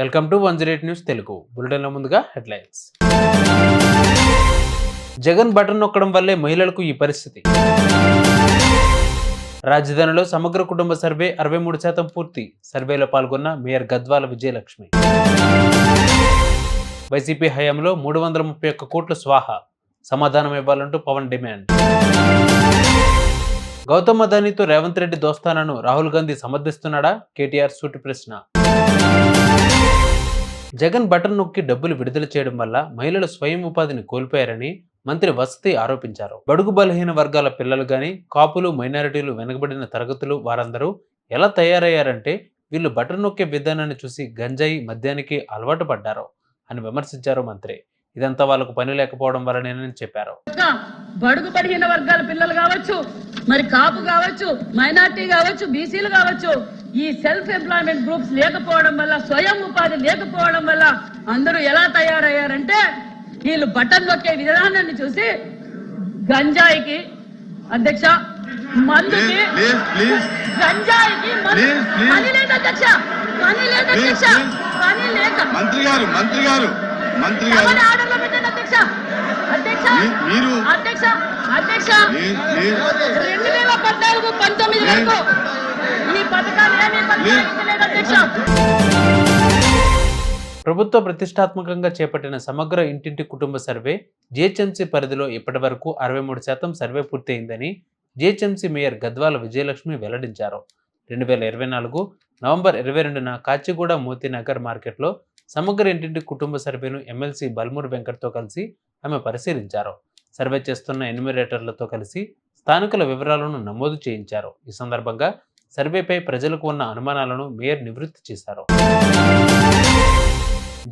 Welcome to 108 news Telugu బులెటిన్లో ముందుగా headlines. Jagan button నొక్కడం వల్లే మహిళలకు ఈ పరిస్థితి. రాజధానిలో సమగ్ర కుటుంబ సర్వే 63% పూర్తి. సర్వేలో పాల్గొన్న మేయర్ గద్వాల విజయలక్ష్మి. వైసీపీ హయాంలో 331 కోట్లు స్వాహా. సమాధానం ఇవ్వాలంటూ పవన్ డిమాండ్. గౌతమ్ అదానీతో రేవంత్ రెడ్డి దోస్తానాను రాహుల్ గాంధీ సమర్థిస్తున్నాడా? కేటీఆర్ సూటి ప్రశ్న. జగన్ బటన్ నొక్కి డబ్బులు విడుదల చేయడం వల్ల మహిళలు స్వయం ఉపాధిని కోల్పోయారని మంత్రి వసతి ఆరోపించారు. బడుగు బలహీన వర్గాల పిల్లలు గాని, కాపులు, మైనారిటీలు, వెనుకబడిన తరగతులు వారందరూ ఎలా తయారయ్యారంటే వీళ్ళు బటన్ నొక్కే విధానాన్ని చూసి గంజాయి, మద్యానికి అలవాటు పడ్డారు అని విమర్శించారు మంత్రి. ఇదంతా వాళ్ళకు పని లేకపోవడం వల్లనేనని చెప్పారు. బడుగు బలహీన వర్గాల పిల్లలు కావచ్చు, మరి కాపు కావచ్చు, మైనార్టీ కావచ్చు, బీసీలు కావచ్చు, ఈ సెల్ఫ్ ఎంప్లాయ్మెంట్ గ్రూప్స్ లేకపోవడం వల్ల, స్వయం ఉపాధి లేకపోవడం వల్ల అందరూ ఎలా తయారయ్యారంటే వీళ్ళు బటన్ నొక్కే విధానాన్ని చూసి గంజాయికి అధ్యక్ష, మందుకి, గంజాయికి పని లేదు అధ్యక్ష, పని లేదు అధ్యక్ష, పని లేక మంత్రి గారు ఆర్డర్లో పెట్టండి అధ్యక్ష. అధ్యక్ష అధ్యక్ష అధ్యక్ష 2014-19 వరకు ఈ పథకాలు ఏమీ పనిచేయలేదు అధ్యక్ష. ప్రభుత్వ ప్రతిష్టాత్మకంగా చేపట్టిన సమగ్ర ఇంటింటి కుటుంబ సర్వే జిహెచ్ఎంసీ పరిధిలో ఇప్పటి వరకు 63% సర్వే పూర్తయిందని జిహెచ్ఎంసీ మేయర్ గద్వాల విజయలక్ష్మి వెల్లడించారు. 2024 నవంబర్ 22న కాచిగూడ మోతీనగర్ మార్కెట్లో సమగ్ర ఇంటింటి కుటుంబ సర్వేను ఎమ్మెల్సీ బల్మూరు వెంకట్తో కలిసి ఆమె పరిశీలించారు. సర్వే చేస్తున్న ఎన్యూమరేటర్లతో కలిసి స్థానికుల వివరాలను నమోదు చేయించారు. ఈ సందర్భంగా సర్వేపై ప్రజలకు ఉన్న అనుమానాలను మేయర్ నివృత్తి చేశారు.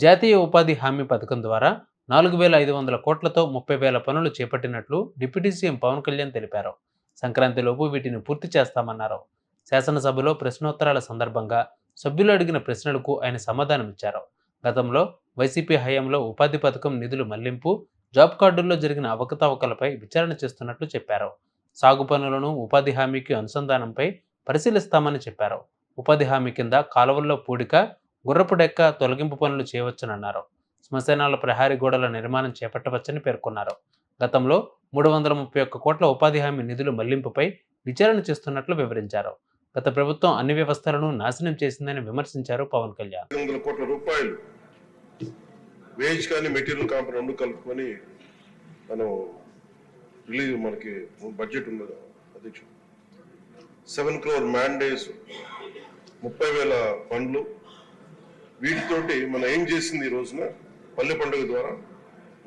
జాతీయ ఉపాధి హామీ పథకం ద్వారా 4,500 కోట్లతో 30,000 పనులు చేపట్టినట్లు డిప్యూటీ సీఎం పవన్ కళ్యాణ్ తెలిపారు. సంక్రాంతిలోపు వీటిని పూర్తి చేస్తామన్నారు. శాసనసభలో ప్రశ్నోత్తరాల సందర్భంగా సభ్యులు అడిగిన ప్రశ్నలకు ఆయన సమాధానమిచ్చారు. గతంలో వైసీపీ హయాంలో ఉపాధి పథకం నిధులు మళ్లింపు, జాబ్ కార్డుల్లో జరిగిన అవకతవకలపై విచారణ చేస్తున్నట్లు చెప్పారు. సాగు పనులను ఉపాధి హామీకి అనుసంధానంపై పరిశీలిస్తామని చెప్పారు. ఉపాధి హామీ కింద కాలువల్లో పూడిక, గుర్రపు డెక్క తొలగింపు పనులు చేయవచ్చునన్నారు. శ్మశానాల ప్రహారీ గోడల నిర్మాణం చేపట్టవచ్చని పేర్కొన్నారు. గతంలో 331 కోట్ల ఉపాధి హామీ నిధులు మళ్లింపుపై విచారణ చేస్తున్నట్లు వివరించారు. గత ప్రభుత్వం అన్ని వ్యవస్థలను నాశనం చేసిందని విమర్శించారు పవన్ కళ్యాణ్. 500 కోట్ల రూపాయలు వేజ్ కానీ మెటీరియల్ కాంపౌండ్ రెండు కలుపుకొని మనం రిలీజ్ మనకి బడ్జెట్ ఉంది అధ్యక్షుడు. 7 crore మ్యాండేస్, 30,000 ఫండ్లు, వీటితోటి మనం ఏం చేసింది ఈ రోజున పల్లె పండుగ ద్వారా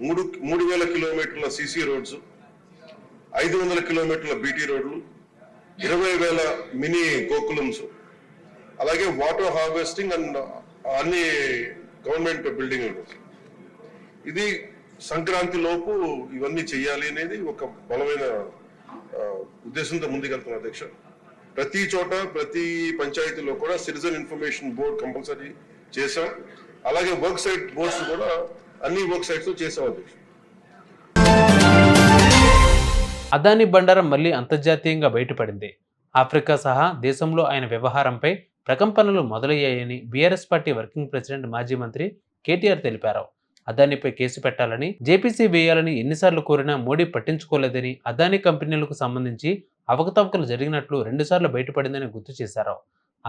3,000 కిలోమీటర్ల సిసి రోడ్స్, 500 కిలోమీటర్ల బీటీ రోడ్లు, 20,000 మినీ గోకులమ్స్, అలాగే వాటర్ హార్వెస్టింగ్ అండ్ అన్ని గవర్నమెంట్ బిల్డింగ్. ఇది సంక్రాంతి లోపు ఇవన్నీ చేయాలి అనేది ఒక బలమైన ఉద్దేశంతో ముందుకెళ్తున్న అధ్యక్ష. ప్రతి చోట, ప్రతి పంచాయతీలో కూడా సిటిజన్ ఇన్ఫర్మేషన్ బోర్డ్ కంపల్సరీ చేశాం. అలాగే వర్క్ సైట్ బోర్డ్స్ కూడా అన్ని వర్క్ సైట్స్ చేశాం అధ్యక్ష. అదానీ బండారం మళ్లీ అంతర్జాతీయంగా బయటపడింది. ఆఫ్రికా సహా దేశంలో ఆయన వ్యవహారంపై ప్రకంపనలు మొదలయ్యాయని బీఆర్ఎస్ పార్టీ వర్కింగ్ ప్రెసిడెంట్, మాజీ మంత్రి కేటీఆర్ తెలిపారు. అదానీపై కేసు పెట్టాలని, జేపీసీ వేయాలని ఎన్నిసార్లు కోరినా మోడీ పట్టించుకోలేదని, అదానీ కంపెనీలకు సంబంధించి అవకతవకలు జరిగినట్లు 2 సార్లు బయటపడిందని గుర్తు చేశారు.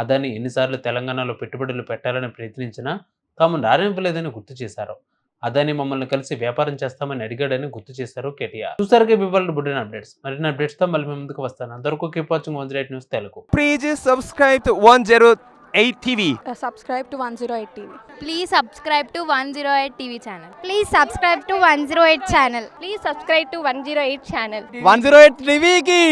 అదానీ ఎన్నిసార్లు తెలంగాణలో పెట్టుబడులు పెట్టాలని ప్రయత్నించినా తాము రానివ్వలేదని గుర్తు చేశారు. అదానీ మమ్మల్ని కలిసి వ్యాపారం చేస్తామని అడిగాడని గుర్తు చేశారు కేటీఆర్. చూసారుగా ఇవాళ బుడ్డిన అప్డేట్స్. మరిన్ని అప్డేట్స్ తో మళ్ళీ ముందుకు వస్తాను. అందరికీ keep watching 108 news Telugu. Please subscribe to 108 TV. Subscribe to 108 TV. Please subscribe to 108 TV channel. Please subscribe to 108 channel. Please subscribe to 108 channel. 108 TV ki